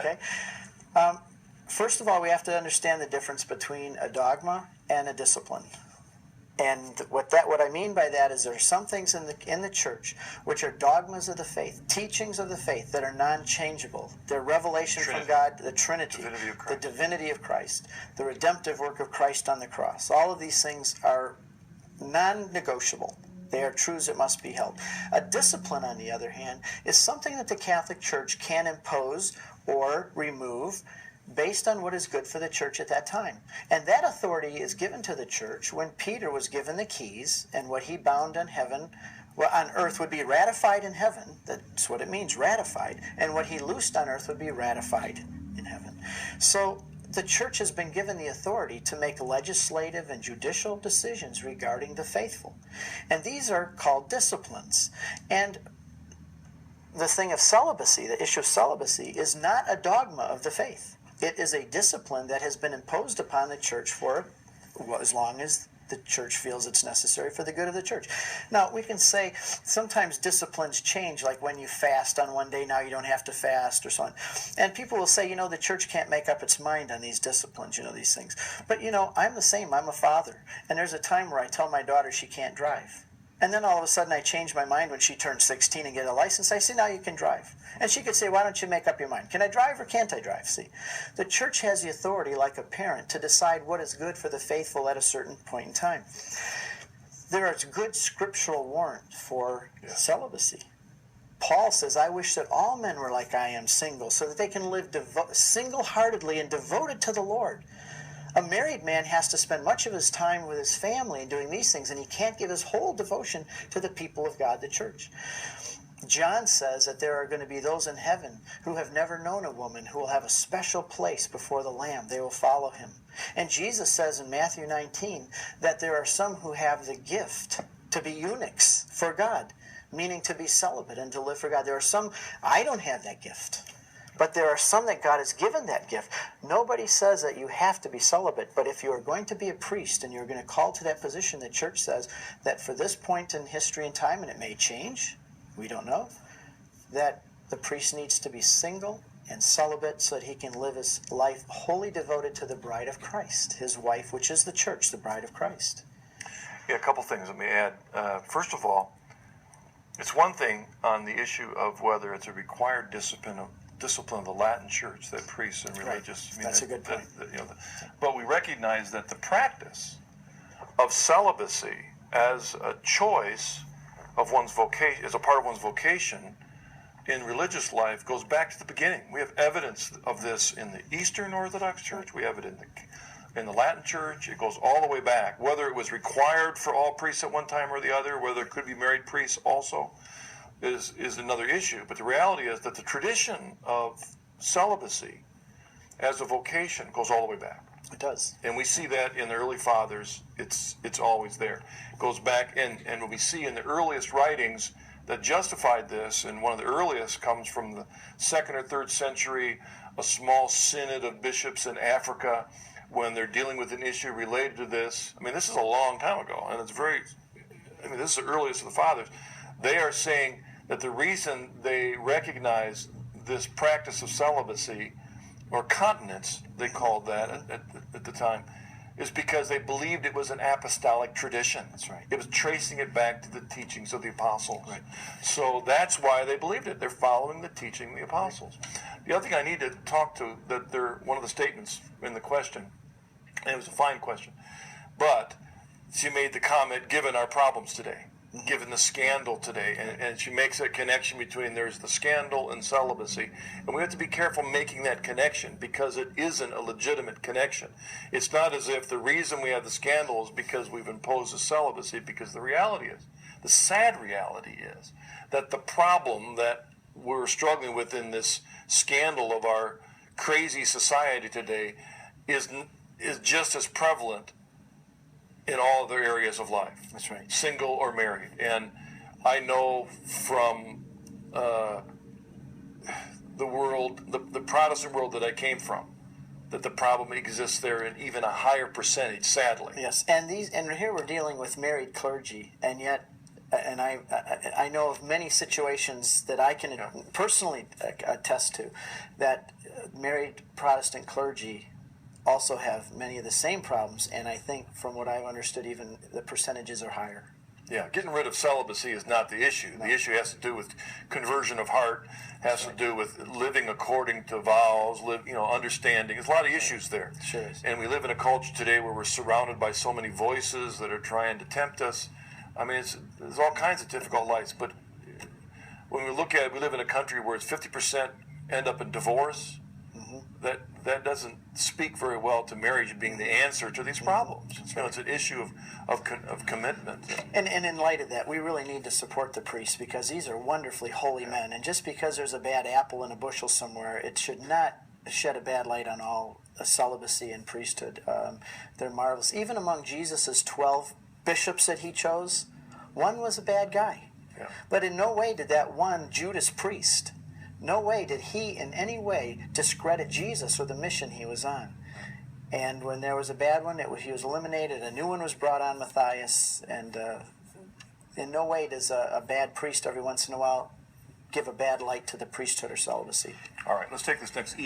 Okay. First of all, we have to understand the difference between a dogma and a discipline. And what I mean by that is there are some things in the church which are dogmas of the faith, teachings of the faith that are non-changeable. They're revelation from God, the Trinity, the divinity of Christ, the redemptive work of Christ on the cross. All of these things are non-negotiable. They are truths that must be held. A discipline, on the other hand, is something that the Catholic Church can impose or remove based on what is good for the church at that time. And that authority is given to the church when Peter was given the keys, and what he bound on earth would be ratified in heaven. That's what it means, ratified. And what he loosed on earth would be ratified in heaven. So the church has been given the authority to make legislative and judicial decisions regarding the faithful. And these are called disciplines. And the thing of celibacy, the issue of celibacy, is not a dogma of the faith. It is a discipline that has been imposed upon the church for as long as the church feels it's necessary for the good of the church. Now, we can say sometimes disciplines change, like when you fast on one day, now you don't have to fast, or so on. And people will say, the church can't make up its mind on these disciplines, these things. But, I'm the same. I'm a father. And there's a time where I tell my daughter she can't drive. And then all of a sudden I change my mind when she turns 16 and get a license. I say, now you can drive. And she could say, why don't you make up your mind? Can I drive or can't I drive? See, the church has the authority, like a parent, to decide what is good for the faithful at a certain point in time. There is good scriptural warrant for celibacy. Paul says, I wish that all men were like I am, single, so that they can live single-heartedly and devoted to the Lord. A married man has to spend much of his time with his family and doing these things, and he can't give his whole devotion to the people of God, the church. John says that there are going to be those in heaven who have never known a woman who will have a special place before the Lamb. They will follow him. And Jesus says in Matthew 19 that there are some who have the gift to be eunuchs for God, meaning to be celibate and to live for God. There are some, I don't have that gift. But there are some that God has given that gift. Nobody says that you have to be celibate, but if you are going to be a priest and you're going to call to that position, the church says that for this point in history and time, and it may change, we don't know, that the priest needs to be single and celibate so that he can live his life wholly devoted to the bride of Christ, his wife, which is the church, the bride of Christ. Yeah, a couple things let me add. First of all, it's one thing on the issue of whether it's a required discipline of the Latin Church, that priests and religious. Right. That's a good point. But we recognize that the practice of celibacy as a choice of one's vocation, as a part of one's vocation in religious life, goes back to the beginning. We have evidence of this in the Eastern Orthodox Church. We have it in the Latin Church. It goes all the way back. Whether it was required for all priests at one time or the other, whether it could be married priests also, is another issue. But the reality is that the tradition of celibacy as a vocation goes all the way back. It does. And we see that in the early fathers. It's always there. It goes back, and what we see in the earliest writings that justified this, and one of the earliest comes from the 2nd or 3rd century, a small synod of bishops in Africa, when they're dealing with an issue related to this. I mean, this is a long time ago, and this is the earliest of the fathers. They are saying that the reason they recognize this practice of celibacy, or continence, they called that at the time, is because they believed it was an apostolic tradition. That's right. It was tracing it back to the teachings of the apostles. Right. So that's why they believed it. They're following the teaching of the apostles. The other thing I need to talk to, that they're one of the statements in the question, and it was a fine question, but she made the comment, given our problems today, given the scandal today, and she makes a connection between there's the scandal and celibacy, and we have to be careful making that connection, because it isn't a legitimate connection. It's not as if the reason we have the scandal is because we've imposed a celibacy, because the reality is, the sad reality is, that the problem that we're struggling with in this scandal of our crazy society today is just as prevalent in all other areas of life. That's right. Single or married. And I know from the world, the Protestant world that I came from, that the problem exists there in even a higher percentage, sadly. Yes, and here we're dealing with married clergy, and yet and I know of many situations that I can personally attest to, that married Protestant clergy also have many of the same problems, and I think from what I've understood, even the percentages are higher. Yeah, getting rid of celibacy is not the issue. No. The issue has to do with conversion of heart, has to do with living according to vows, understanding. There's a lot of issues there. Sure is. And we live in a culture today where we're surrounded by so many voices that are trying to tempt us. I mean, there's all kinds of difficult lights, but when we look at it, we live in a country where it's 50% end up in divorce. That doesn't speak very well to marriage being the answer to these problems. It's an issue of commitment. And in light of that, we really need to support the priests, because these are wonderfully holy men. And just because there's a bad apple in a bushel somewhere, it should not shed a bad light on all celibacy and priesthood. They're marvelous. Even among Jesus's 12 bishops that he chose, one was a bad guy. Yeah. But in no way did that one Judas priest, no way did he in any way discredit Jesus or the mission he was on. And when there was a bad one, he was eliminated. A new one was brought on, Matthias. And in no way does a bad priest every once in a while give a bad light to the priesthood or celibacy. All right, let's take this next